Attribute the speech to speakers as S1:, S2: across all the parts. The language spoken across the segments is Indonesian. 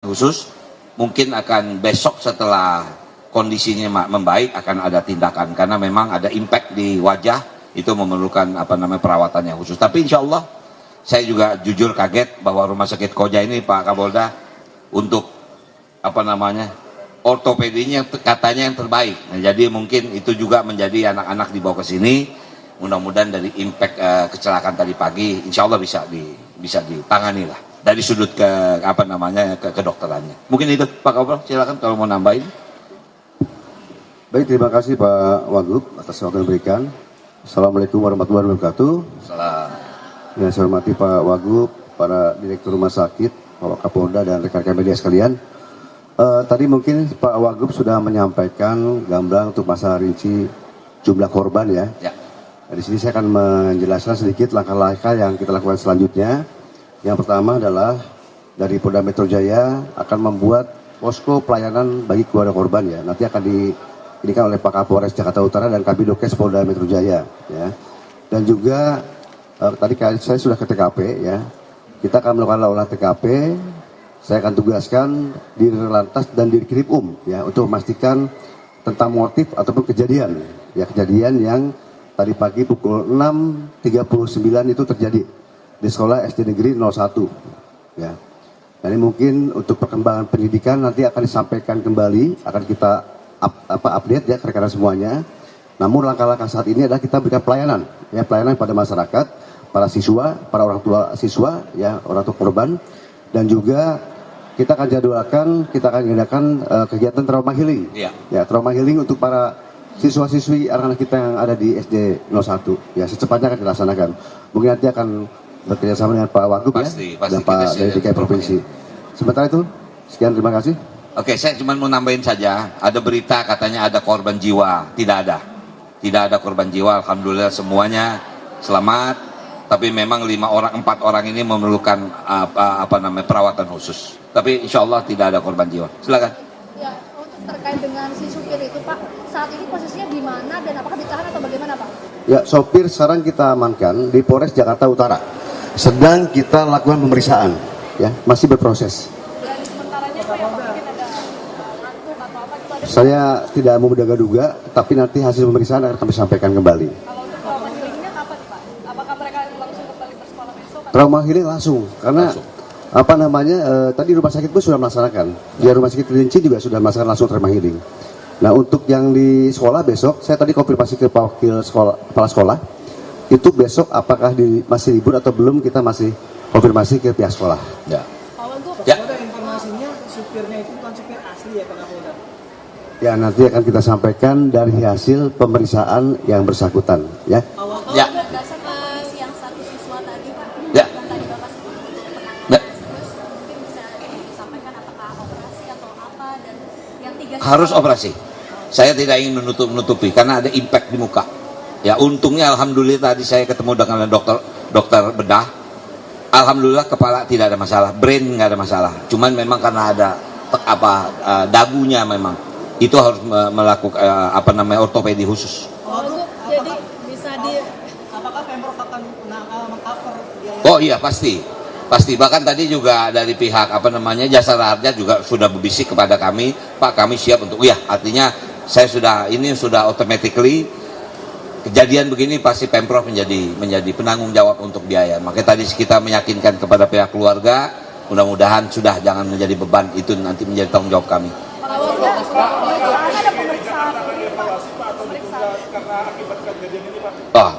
S1: khusus, mungkin akan besok setelah kondisinya membaik akan ada tindakan karena memang ada impact di wajah, itu memerlukan perawatan yang khusus. Tapi insya Allah saya juga jujur kaget bahwa Rumah Sakit Koja ini Pak Kapolda untuk ortopedinya katanya yang terbaik. Nah, jadi mungkin itu juga menjadi anak-anak dibawa ke sini. Mudah-mudahan dari impact kecelakaan tadi pagi, insya Allah bisa ditangani lah dari sudut kedokterannya. Mungkin itu Pak Kapolda, silakan kalau mau nambahin.
S2: Baik, terima kasih Pak Wagub atas waktu yang diberikan. Assalamualaikum warahmatullahi wabarakatuh.
S1: Salam.
S2: Yang saya hormati Pak Wagub, para direktur rumah sakit, Pak Kapolda dan rekan-rekan media sekalian. Tadi mungkin Pak Wagub sudah menyampaikan gamblang untuk masalah rinci jumlah korban ya.
S1: Ya.
S2: Nah, di sini saya akan menjelaskan sedikit langkah-langkah yang kita lakukan selanjutnya. Yang pertama adalah dari Polda Metro Jaya akan membuat posko pelayanan bagi keluarga korban ya. Nanti akan didirikan oleh Pak Kapolres Jakarta Utara dan Kabidokes Polda Metro Jaya ya. Dan juga tadi saya sudah ke TKP ya. Kita akan melakukan olah TKP. Saya akan tugaskan di Lantas dan di Krimum ya untuk memastikan tentang motif ataupun kejadian yang tadi pagi pukul 6.39 itu terjadi di sekolah SD Negeri 01 ya. Dan ini mungkin untuk perkembangan pendidikan nanti akan disampaikan kembali, akan kita update ya rekan-rekan semuanya. Namun langkah-langkah saat ini adalah kita berikan pelayanan pada masyarakat, para siswa, para orang tua siswa ya, orang tua korban, dan juga kita akan mengadakan kegiatan trauma healing.
S1: Ya.
S2: Ya, trauma healing untuk para siswa-siswi anak-anak kita yang ada di SD 01 ya, secepatnya akan dilaksanakan. Mungkin nanti akan bekerjasama dengan Pak Wagub
S1: pasti,
S2: dan Pak dari DKI Provinsi. Sementara itu, sekian, terima kasih.
S1: Oke, saya cuma mau nambahin saja, ada berita katanya ada korban jiwa. Tidak ada korban jiwa, alhamdulillah semuanya selamat. Tapi memang 4 orang ini memerlukan perawatan khusus. Tapi insya Allah tidak ada korban jiwa. Silakan.
S3: Ya, untuk terkait dengan si supir itu Pak, saat ini posisinya di mana dan apakah ditahan atau bagaimana Pak?
S2: Ya, sopir sekarang kita amankan di Polres Jakarta Utara. Sedang kita lakukan pemeriksaan, ya, masih berproses.
S3: Dan sementaranya Pak, ya, mungkin ada ngantuk atau apa gitu ada.
S2: Saya tidak mau menduga-duga, tapi nanti hasil pemeriksaan akan kami sampaikan kembali.
S3: Kalau untuk trauma healingnya kapan Pak? Apakah mereka langsung kembali bersekolah besok?
S2: Trauma healing langsung, karena tadi rumah sakit pun sudah melaksanakan. Di rumah sakit Rinci juga sudah melaksanakan langsung trauma healing. Nah, untuk yang di sekolah besok, saya tadi konfirmasi ke Pak Wakil Kepala Sekolah, itu besok apakah masih libur atau belum, kita masih konfirmasi ke pihak sekolah.
S1: Ya.
S3: Pak Wagub,
S1: Ya.
S4: Ada informasinya supirnya itu bukan supir asli ya Pak Kapolda?
S2: Ya, nanti akan kita sampaikan dari hasil pemeriksaan yang bersangkutan, ya.
S1: Ya.
S3: yang satu siswa tadi Pak,
S1: Ya.
S3: yang tadi Bapak sebut untuk penanganan
S1: Ya.
S3: terus mungkin bisa disampaikan apakah operasi atau apa, dan yang 3
S1: Harus operasi. Saya tidak ingin menutupi karena ada impact di muka. Ya, untungnya alhamdulillah tadi saya ketemu dengan dokter bedah. Alhamdulillah kepala tidak ada masalah, brain nggak ada masalah. Cuman memang karena ada dagunya memang itu harus melakukan ortopedi khusus.
S3: jadi bisa di
S4: Apakah Pemprov akan meng-cover biaya?
S1: Oh iya, pasti bahkan tadi juga dari pihak Jasa Raharja juga sudah berbisik kepada kami, Pak, kami siap untuk artinya saya sudah automatically kejadian begini pasti Pemprov menjadi penanggung jawab untuk biaya. Makanya tadi kita meyakinkan kepada pihak keluarga, mudah-mudahan sudah jangan menjadi beban, itu nanti menjadi tanggung jawab kami.
S3: Pak Wagub, ada pemeriksaan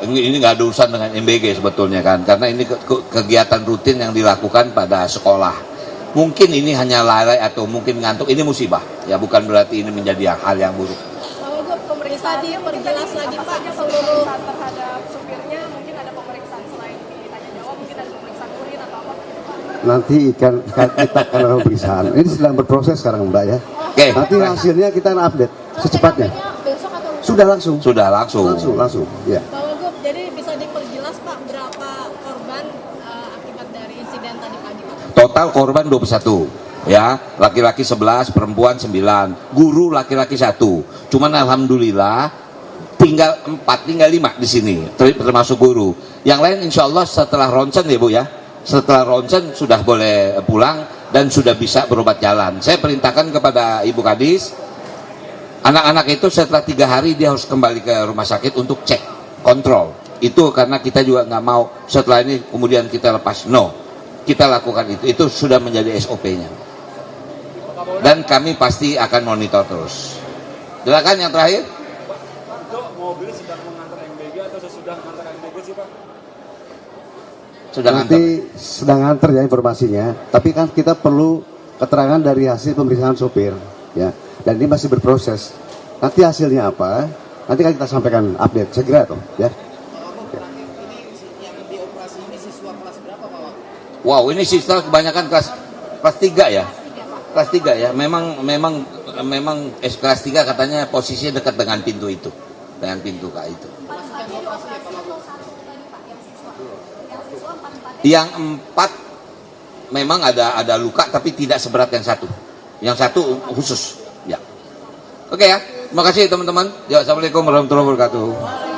S1: Ini nggak ada urusan dengan MBG sebetulnya kan, karena ini kegiatan rutin yang dilakukan pada sekolah. Mungkin ini hanya lalai atau mungkin ngantuk, ini musibah ya, bukan berarti ini menjadi hal yang buruk.
S3: Pak Wagub, pemeriksaan diperjelas lagi Pak seluruh terhadap supirnya, mungkin ada pemeriksaan selain ditanya jawab, mungkin ada pemeriksaan urin atau apa gitu Pak.
S2: Nanti kita akan lakukan pemeriksaan. Ini sedang berproses sekarang, Mbak ya.
S1: Oke.
S2: Nanti hasilnya kita akan update secepatnya.
S3: Besok atau
S2: Sudah langsung. Langsung. Ya.
S3: Pak Wagub, jadi bisa diperjelas Pak berapa korban akibat dari insiden tadi pagi Pak?
S1: Total korban 21 ya, laki-laki 11, perempuan 9, guru laki-laki 1. Cuman alhamdulillah tinggal 5 di sini, termasuk guru. Yang lain insya Allah setelah ronsen ya Bu ya, setelah ronsen sudah boleh pulang. dan sudah bisa berobat jalan. Saya perintahkan kepada Ibu Kadis, anak-anak itu setelah 3 hari dia harus kembali ke rumah sakit untuk cek, kontrol. Itu karena kita juga nggak mau setelah ini kemudian kita lepas. No, kita lakukan itu sudah menjadi SOP-nya. Dan kami pasti akan monitor terus. Silakan yang terakhir.
S5: Itu mobil sedang mengantar MBG atau sesudah mengantar MBG sih Pak?
S1: Sudah ngantar.
S2: Nanti sedang nganter ya informasinya, tapi kan kita perlu keterangan dari hasil pemeriksaan sopir, ya. Dan ini masih berproses. Nanti hasilnya apa? Nanti kan kita sampaikan update segera toh, ya.
S1: Wow, ini siswa kebanyakan kelas 3 ya. Kelas 3 ya. Memang kelas 3 katanya posisinya dekat dengan pintu itu. Dengan pintu Kak itu. Yang 4 memang ada luka tapi tidak seberat yang 1. Yang 1 khusus, ya. Oke ya. Terima kasih teman-teman. Ya, assalamualaikum warahmatullahi wabarakatuh.